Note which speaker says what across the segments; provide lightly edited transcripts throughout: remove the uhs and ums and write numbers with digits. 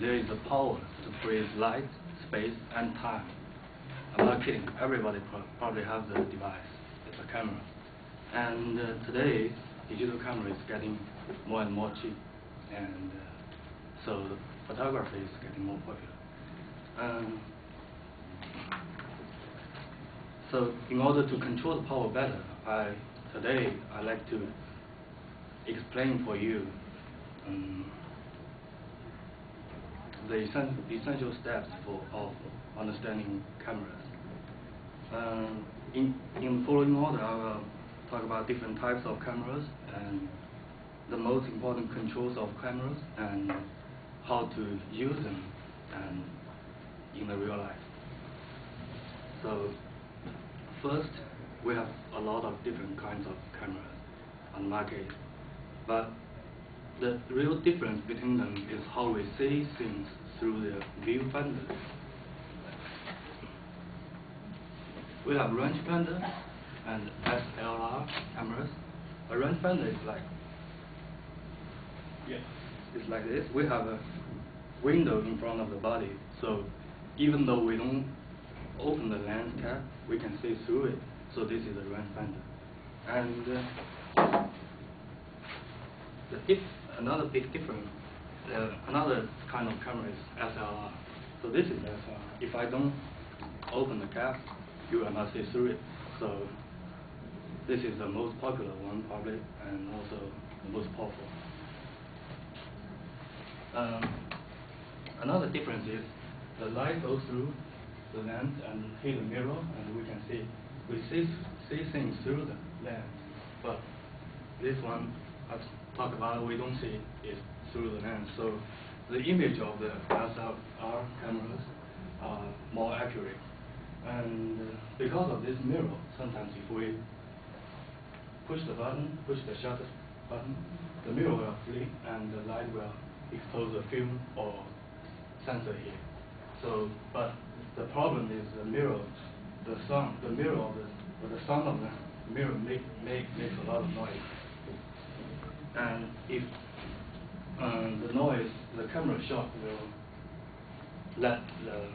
Speaker 1: there is a power to freeze light, space, and time. I'm not kidding. Everybody probably has the device. It's a camera. And today, digital camera is getting more and more cheap, and so photography is getting more popular. So in order to control the power better, today I'd like to explain for you the essential steps of understanding cameras. In the following order, I will talk about different types of cameras and the most important controls of cameras and how to use them and in the real life. So first, we have a lot of different kinds of cameras on the market, but the real difference between them is how we see things through the viewfinder. We have rangefinder and SLR cameras. A rangefinder is it's like this. We have a window in front of the body, so even though we don't open the lens cap, we can see through it. So this is a rangefinder. And another big difference, another kind of camera is SLR. So this is SLR. If I don't open the cap, you will not see through it. So this is the most popular one probably, and also the most powerful. Another difference is the light goes through the lens and hit the mirror, and we see things through the lens. But this one, I talk about, we don't see it through the lens. So the image of the SLR cameras are more accurate. And because of this mirror, sometimes if we push the shutter button, the mirror will flick and the light will expose the film or sensor here. So, but the problem is the mirror, the sound of the mirror makes a lot of noise. And if the noise, the camera shot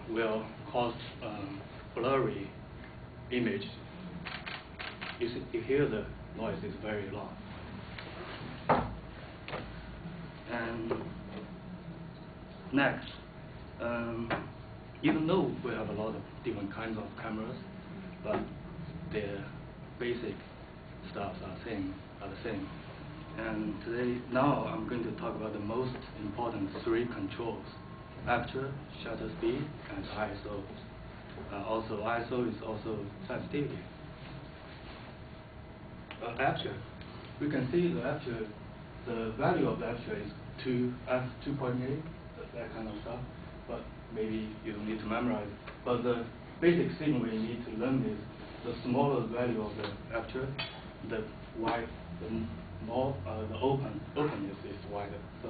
Speaker 1: will cause blurry image. You hear the noise is very loud. And next, even though we have a lot of different kinds of cameras, but their basic stuff are the same. And now I'm going to talk about the most important three controls: aperture, shutter speed, and ISO. Also, ISO is also sensitivity. Aperture, we can see the aperture. The value of the aperture is f2.8, that kind of stuff. But maybe you don't need to memorize it. But the basic thing we need to learn is the smaller value of the aperture, the openness is wider. So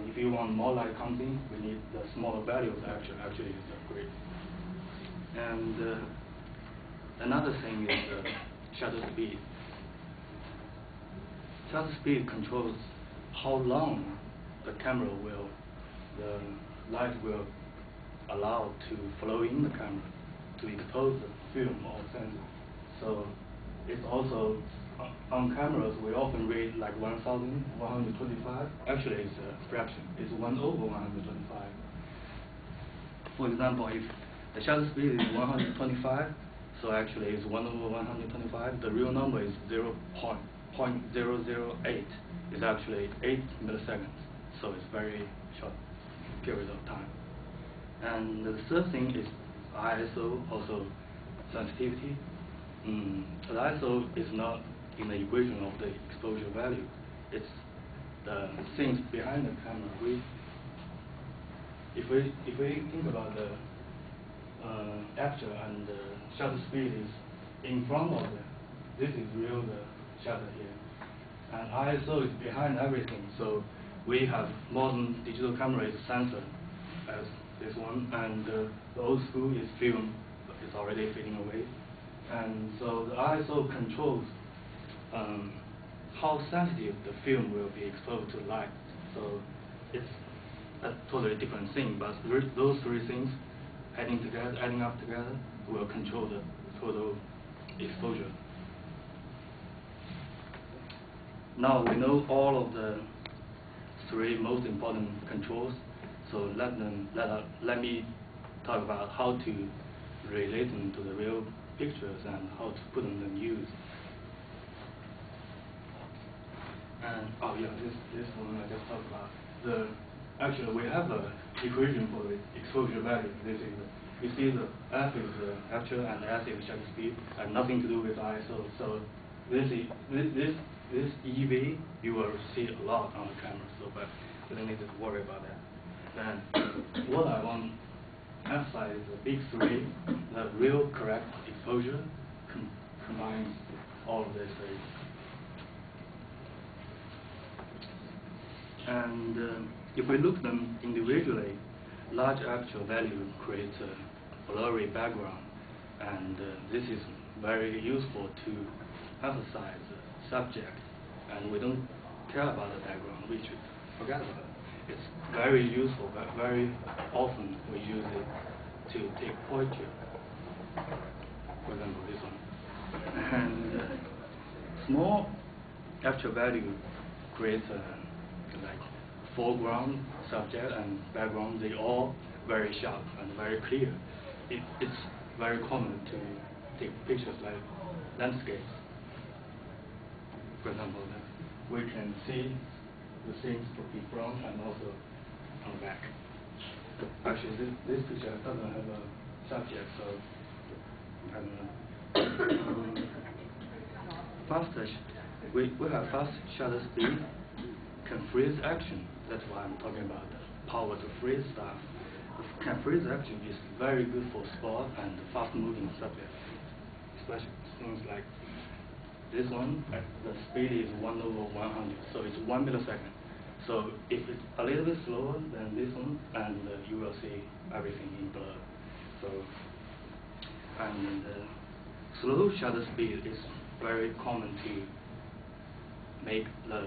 Speaker 1: if you want more light comes in, we need the smaller value of the aperture. Actually, is great. And another thing is shutter speed. Shutter speed controls how long the light will allow to flow in the camera to expose the film or sensor. So it's also on cameras we often read like 1,125. Actually, it's a fraction. It's 1/125. For example, if the shutter speed is 125, so actually it's 1/125. The real number is 0.008. It's actually 8 milliseconds. So it's very short period of time. And the third thing is ISO, also sensitivity. The ISO is not in the equation of the exposure value. It's the things behind the camera. If we think about the aperture and the shutter speed is in front of it, this is the shutter here. And ISO is behind everything. So we have modern digital camera is sensor as this one, and the old school is film, but it's already fading away. And so the ISO controls how sensitive the film will be exposed to light. So it's a totally different thing, but those three things adding up together will control the total exposure. Now we know all of the three most important controls, so let me talk about how to relate them to the real pictures and how to put them in use. And oh yeah, this one I just talked about. Actually we have an equation for the exposure value. This is you see the F is the aperture and S is shutter speed, and nothing to do with ISO. So this EV you will see a lot on the camera, so but you don't need to worry about that. Then what I want to emphasize is the big three, the real correct exposure combines all of these three. And if we look at them individually, large aperture value creates a blurry background, and this is very useful to emphasize the subject, and we don't care about the background, we should forget about it. It's very useful, but very often we use it to take portrait. For example, this one. And small aperture value creates a like foreground, subject, and background. They all very sharp and very clear. It's very common to take pictures like landscapes. For example, we can see the things in front and also on the back. Actually, this picture doesn't have a subject, so I don't know. We have fast shutter speed, can freeze action. That's why I'm talking about the power to freeze stuff. Can freeze action is very good for sport and fast-moving subjects, especially things like this one. The speed is 1/100, so it's 1 millisecond. So if it's a little bit slower than this one, and you will see everything in blur. So, and slow shutter speed is very common to make the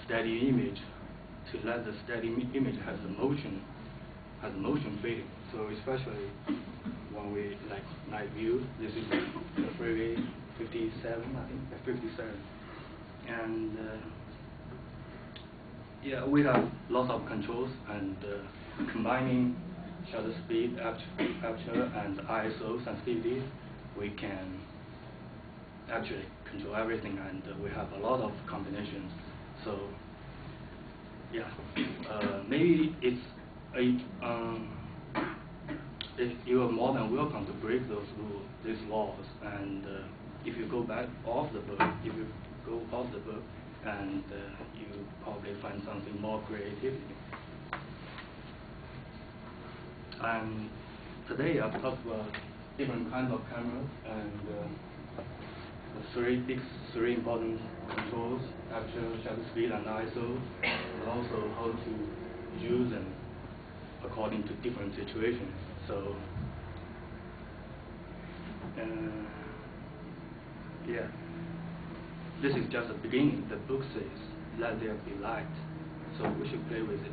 Speaker 1: steady image, to let the steady image has a motion feeling. So especially when we like night view, this is the freeway 57, I think 57, and yeah, we have lots of controls, and combining shutter speed, aperture, and ISO sensitivity, we can actually control everything, and we have a lot of combinations. So yeah, maybe it's you are more than welcome to break these laws, and if you go back off the book, and you probably find something more creative. And today I've talked about different kinds of cameras and the three important controls: aperture, shutter speed, and ISO, and also how to use them according to different situations. So yeah, this is just the beginning. The book says, "Let there be light," so we should play with it.